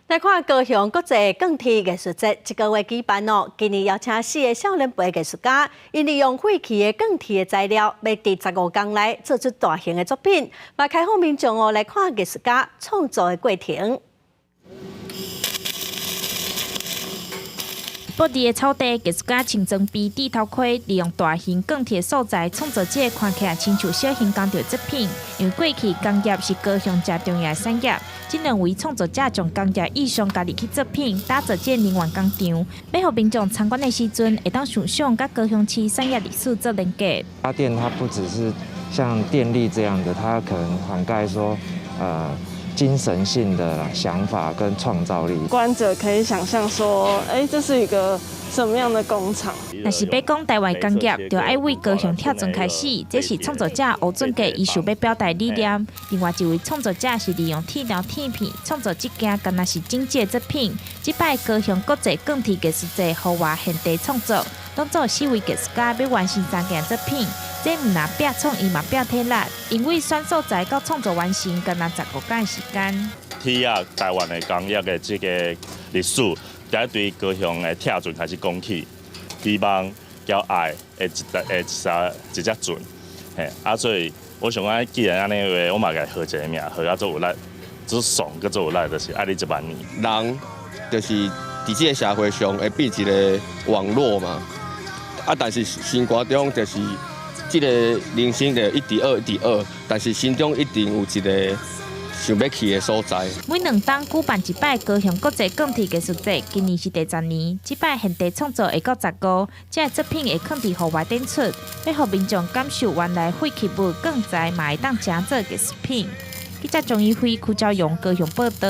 来看高雄国际钢铁艺术节，这个月举办哦。今年邀请4个少年辈艺术家，因利用废弃的钢铁的材料，要伫15天内做出大型的作品，也开放民众哦来看艺术家创作的过程。 布地的草地，艺术家穿装备、戴头盔，利用大型钢铁素材创作这看起来亲像小型工厂作品。因为过去工业是高雄最重要的产业，只认为创作者将工业意象加入去作品，打造这能源工厂，要让民众参观的时阵会当想象甲高雄市产业历史做连结。发电它不只是像电力这样的，它可能涵盖说精神性的想法跟创造力。观者可以想象说，这是一个什么样的工厂？若是要讲台湾工业，就要为高雄跳船开始。这是创作者吴俊杰伊想要表达理念。另外一位创作者是利用铁条铁片创作这件敢若是精致的作品。这摆高雄国际钢铁艺术节豪华现地创作，当做4位艺术家要完成3件作品。 这唔拿拼创意嘛拼体力，因为选素材到创作完成，敢若15天的时间。铁啊，台湾的工业的这个历史，在对高雄的铁船开始讲起，希望交爱会一只船，所以我想讲，既然安尼话，我嘛给号一个名，号啊做有力，做爽，佮做有力，就是爱你1万年。人就是伫这个社会上会变一个网络嘛，但是生活中就是。 这个人生就一直学，但是心中一定有一个想要去的所在。每2冬举办一摆高雄国际钢铁艺术节，今年是第10年。这摆现地创作会到15，这作品会放伫户外展出，要让民众感受原来废弃物钢材嘛会当成做艺术品。记者钟义辉、邱兆勇高雄报道。